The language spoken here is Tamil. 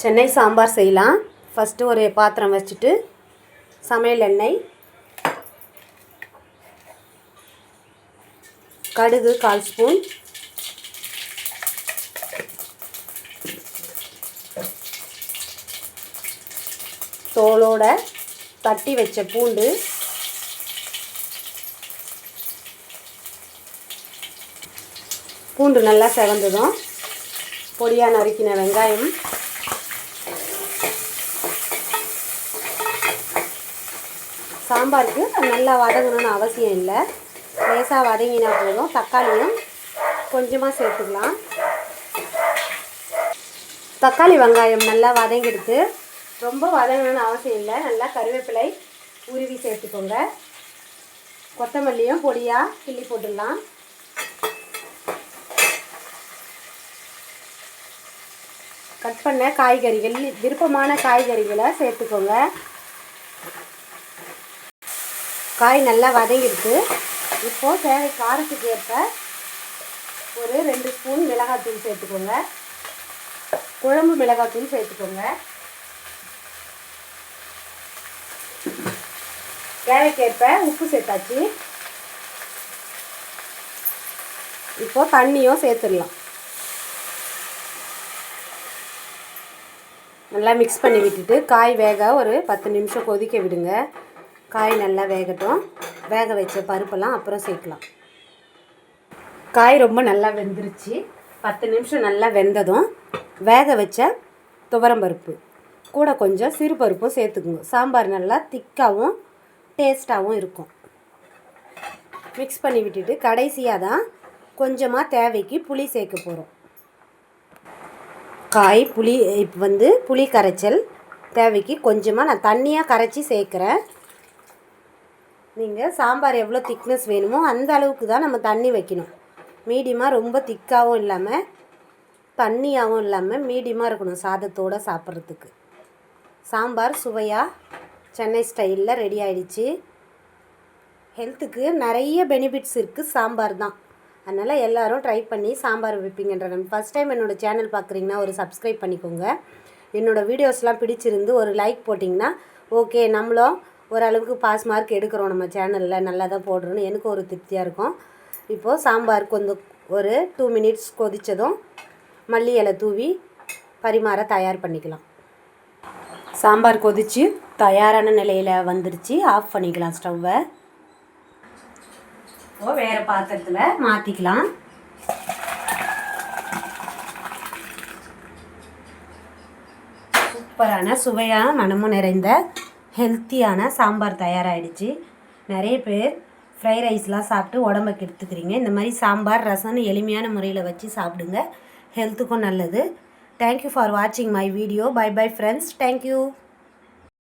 சென்னை சாம்பார் செய்யலாம். ஃபஸ்ட்டு ஒரு பாத்திரம் வச்சுட்டு சமையல் எண்ணெய், கடுகு 1/4 ஸ்பூன், தோலோட தட்டி வச்ச பூண்டு, பூண்டு நல்லா செவந்ததும் பொடியாக நறுக்கின வெங்காயம், சாம்பாருக்கு நல்லா வதங்கணும்னு அவசியம் இல்லை, லேசாக வதங்கினா போதும். தக்காளியும் கொஞ்சமாக சேர்த்துக்கலாம். தக்காளி வெங்காயம் நல்லா வதங்கிடுது. ரொம்ப வதங்கணும்னு அவசியம் இல்லை. நல்லா கருவேப்பிலை உருவி சேர்த்துக்கோங்க. கொத்தமல்லியும் பொடியாக கிள்ளி போட்டுடலாம். கட் பண்ண காய்கறிகள், விருப்பமான காய்கறிகளை சேர்த்துக்கோங்க. காய் நல்லா வதங்கிடுது. இப்போது தேவை காரத்துக்கு ஏற்ப ஒரு 2 ஸ்பூன் மிளகாத்தூள் சேர்த்துக்கோங்க. குழம்பு மிளகாத்தூள் சேர்த்துக்கோங்க. தேவைக்கேற்ப உப்பு சேர்த்தாச்சு. இப்போது தண்ணியும் சேர்த்துடலாம். நல்லா மிக்ஸ் பண்ணி விட்டுட்டு காய் வேக ஒரு 10 நிமிஷம் கொதிக்க விடுங்க. காய் நல்லா வேகட்டும். வேக வச்ச பருப்பெல்லாம் அப்புறம் சேர்க்கலாம். காய் ரொம்ப நல்லா வெந்துருச்சு. 10 நிமிஷம் நல்லா வெந்ததும் வேக வச்ச துவரம்பருப்பு கூட கொஞ்சம் சிறு பருப்பும் சேர்த்துக்குங்க. சாம்பார் நல்லா திக்காகவும் டேஸ்ட்டாகவும் இருக்கும். மிக்ஸ் பண்ணி விட்டுட்டு கடைசியாக தான் கொஞ்சமாக தேவைக்கு புளி சேர்க்க போகிறோம். புளி இப்போ புளி கரைச்சல் தேவைக்கு கொஞ்சமாக நான் தண்ணியாக கரைச்சி சேர்க்குறேன். நீங்கள் சாம்பார் எவ்வளோ திக்னஸ் வேணுமோ அந்த அளவுக்கு தான் நம்ம தண்ணி வைக்கணும். மீடியமாக ரொம்ப திக்காகவும் இல்லாமல் தண்ணியாகவும் இல்லாமல் மீடியமாக இருக்கணும் சாதத்தோடு சாப்பிட்றதுக்கு. சாம்பார் சுவையாக சென்னை ஸ்டைலில் ரெடி ஆகிடுச்சு. ஹெல்த்துக்கு நிறைய பெனிஃபிட்ஸ் இருக்குது சாம்பார் தான். அதனால் எல்லோரும் ட்ரை பண்ணி சாம்பார் வைப்பீங்கன்ற ஃபஸ்ட் டைம் என்னோடய சேனல் பார்க்குறீங்கன்னா ஒரு சப்ஸ்கிரைப் பண்ணிக்கோங்க. என்னோடய வீடியோஸ்லாம் பிடிச்சிருந்து ஒரு லைக் போட்டிங்கன்னா ஓகே, நம்மளும் ஓரளவுக்கு பாஸ் மார்க் எடுக்கிறோம் நம்ம சேனலில், நல்லா தான் போடுறோன்னு எனக்கு ஒரு திருப்தியாக இருக்கும். இப்போது சாம்பார் கொஞ்சம் ஒரு 2 மினிட்ஸ் கொதித்ததும் மல்லி இலை தூவி பரிமாற தயார் பண்ணிக்கலாம். சாம்பார் கொதித்து தயாரான நிலையில் வந்துருச்சு. ஆஃப் பண்ணிக்கலாம் ஸ்டவ்வை. வேறு பாத்திரத்தில் மாற்றிக்கலாம். சூப்பரான சுவையான மனமும் நிறைந்த ஹெல்த்தியான சாம்பார் தயாராகிடுச்சு. நிறைய பேர் ஃப்ரைட் ரைஸ்லாம் சாப்பிட்டு உடம்பை கெடுத்துக்கிறீங்க. இந்த மாதிரி சாம்பார் ரசம்னு எளிமையான முறையில் வச்சு சாப்பிடுங்க. ஹெல்த்துக்கும் நல்லது. தேங்க்யூ ஃபார் வாட்சிங் my video. Bye bye friends. Thank you.